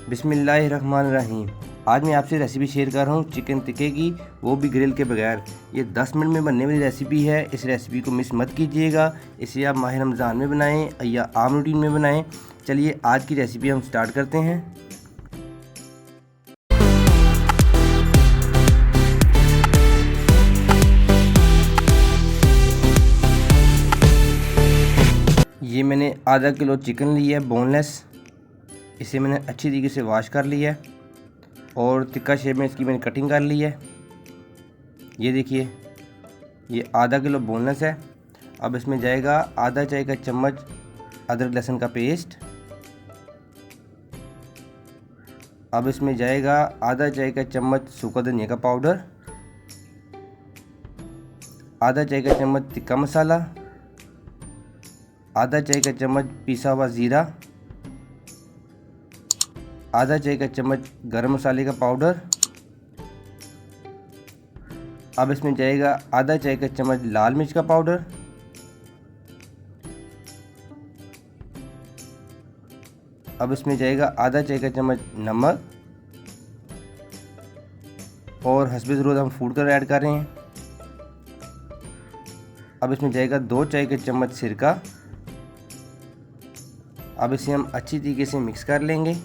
बिस्मिल्लाहिर्रहमानिर्रहीम। आज मैं आपसे रेसिपी शेयर कर रहा हूँ चिकन टिक्के की, वो भी ग्रिल के बगैर। ये 10 मिनट में बनने वाली रेसिपी है। इस रेसिपी को मिस मत कीजिएगा। इसे आप माह रमज़ान में बनाएं या आम रूटीन में बनाएं। चलिए आज की रेसिपी हम स्टार्ट करते हैं। ये मैंने आधा किलो चिकन लिया है बोनलेस। इसे मैंने अच्छी तरीके से वॉश कर लिया है और तिक्का शेप में इसकी मैंने कटिंग कर ली है। ये देखिए, ये आधा किलो बोनलेस है। अब इसमें जाएगा आधा चाय का चम्मच अदरक लहसुन का पेस्ट। अब इसमें जाएगा आधा चाय का चम्मच सूखा धनिया का पाउडर, आधा चाय का चम्मच तिक्का मसाला, आधा चाय का चम्मच पिसा हुआ ज़ीरा, आधा चाय का चम्मच गरम मसाले का पाउडर। अब इसमें जाएगा आधा चाय का चम्मच लाल मिर्च का पाउडर, अब इसमें जाएगा आधा चाय का चम्मच नमक और हस्बे ज़रूरत हम फूड कलर ऐड कर रहे हैं। अब इसमें जाएगा 2 चाय के चम्मच सिरका। अब इसे हम अच्छी तरीके से मिक्स कर लेंगे।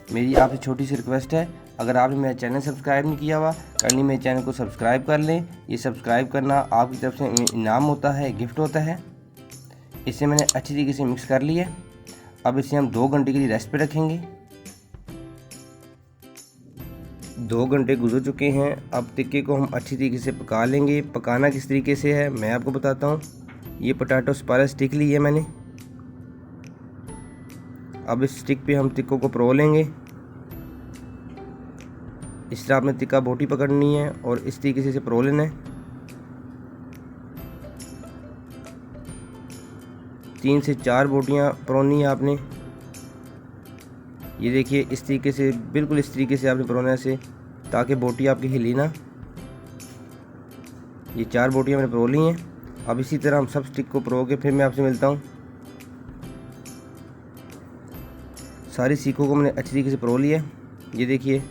मेरी आपसे छोटी सी रिक्वेस्ट है, अगर आपने मेरा चैनल सब्सक्राइब नहीं किया हुआ, करनी मेरे चैनल को सब्सक्राइब कर लें। ये सब्सक्राइब करना आपकी तरफ से इनाम होता है, गिफ्ट होता है। इसे मैंने अच्छी तरीके से मिक्स कर लिया। अब इसे हम 2 घंटे के लिए रेस्ट पे रखेंगे। 2 घंटे गुजर चुके हैं। अब टिक्के को हम अच्छी तरीके से पका लेंगे। पकाना किस तरीके से है मैं आपको बताता हूँ। ये पोटैटो स्पाइरल स्टिक ली है मैंने। अब इस स्टिक पे हम टिक्कों को परो लेंगे। इस तरह आपने टिक्का बोटी पकड़नी है और इस तरीके से इसे परो लेना है। 3 से 4 बोटियां परोनी है आपने। ये देखिए, इस तरीके से, बिल्कुल इस तरीके से आपने परोना है इसे, ताकि बोटी आपकी हिली ना। ये 4 बोटियां मैंने परो ली हैं। अब इसी तरह हम सब स्टिक को परो के फिर मैं आपसे मिलता हूँ। सारी सीखों को मैंने अच्छी तरीके से परो लिया है। ये देखिए,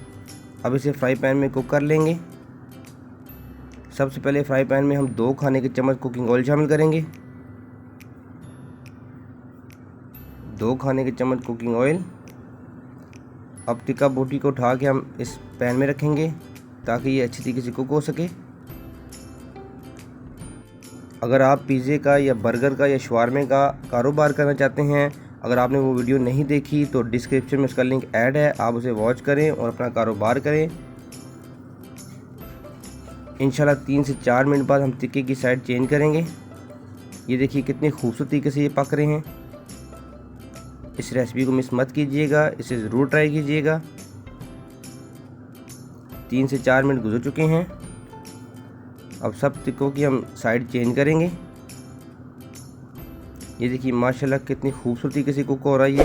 अब इसे फ्राई पैन में कुक कर लेंगे। सबसे पहले फ्राई पैन में हम 2 खाने के चम्मच कुकिंग ऑयल शामिल करेंगे। 2 खाने के चम्मच कुकिंग ऑयल। अब टिक्का बोटी को उठा के हम इस पैन में रखेंगे ताकि ये अच्छी तरीके से कुक हो सके। अगर आप पिज़्ज़े का या बर्गर का या शवारमे का कारोबार करना चाहते हैं, अगर आपने वो वीडियो नहीं देखी तो डिस्क्रिप्शन में उसका लिंक ऐड है, आप उसे वॉच करें और अपना कारोबार करें। इंशाल्लाह 3 से 4 मिनट बाद हम टिक्के की साइड चेंज करेंगे। ये देखिए कितनी खूबसूरत तरीके से ये पक रहे हैं। इस रेसिपी को मिस मत कीजिएगा, इसे ज़रूर ट्राई कीजिएगा। 3 से 4 मिनट गुजर चुके हैं। अब सब टिक्कों की हम साइड चेंज करेंगे। ये देखिए माशाल्लाह कितनी खूबसूरत तरीके से कुक हो रहा है ये।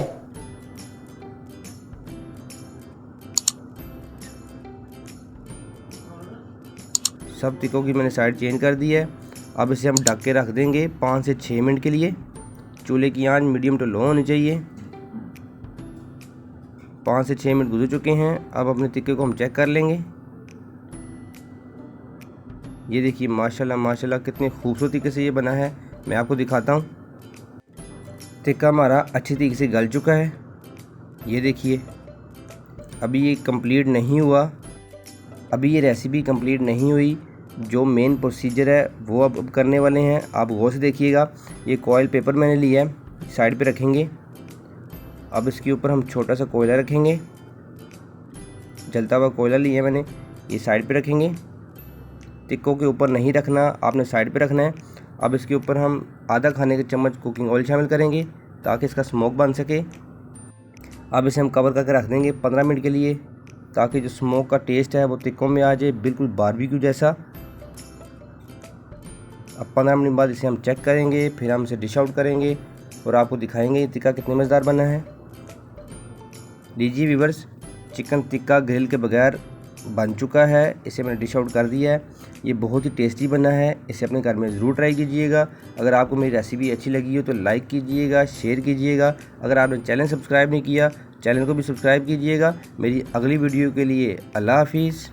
सब टिक्कों की मैंने साइड चेंज कर दी है। अब इसे हम ढक के रख देंगे 5 से 6 मिनट के लिए। चूल्हे की आंच मीडियम टू लो होनी चाहिए। 5 से 6 मिनट गुजर चुके हैं। अब अपने टिक्के को हम चेक कर लेंगे। ये देखिए माशाल्लाह माशाल्लाह कितनी खूबसूरत तरीके से ये बना है। मैं आपको दिखाता हूँ। टिक्का हमारा अच्छी तरीके से गल चुका है। ये देखिए, अभी ये कंप्लीट नहीं हुआ, अभी ये रेसिपी कंप्लीट नहीं हुई। जो मेन प्रोसीजर है वो अब करने वाले हैं, आप गौर से देखिएगा। ये कॉयल पेपर मैंने लिया है, साइड पे रखेंगे। अब इसके ऊपर हम छोटा सा कोयला रखेंगे। जलता हुआ कोयला लिया मैंने, ये साइड पे रखेंगे। टिक्कों के ऊपर नहीं रखना, आपने साइड पे रखना है। अब इसके ऊपर हम आधा खाने के चम्मच कुकिंग ऑयल शामिल करेंगे ताकि इसका स्मोक बन सके। अब इसे हम कवर करके रख देंगे 15 मिनट के लिए, ताकि जो स्मोक का टेस्ट है वो टिक्कों में आ जाए, बिल्कुल बारबेक्यू जैसा। अब 15 मिनट बाद इसे हम चेक करेंगे, फिर हम इसे डिश आउट करेंगे और आपको दिखाएंगे ये टिक्का कितने मज़ेदार बना है। लीजिए व्यूअर्स, चिकन टिक्का ग्रिल के बगैर बन चुका है। इसे मैंने डिश आउट कर दिया है। ये बहुत ही टेस्टी बना है। इसे अपने घर में ज़रूर ट्राई कीजिएगा। अगर आपको मेरी रेसिपी अच्छी लगी हो तो लाइक कीजिएगा, शेयर कीजिएगा। अगर आपने चैनल सब्सक्राइब नहीं किया चैनल को भी सब्सक्राइब कीजिएगा। मेरी अगली वीडियो के लिए अल्लाह हाफिज़।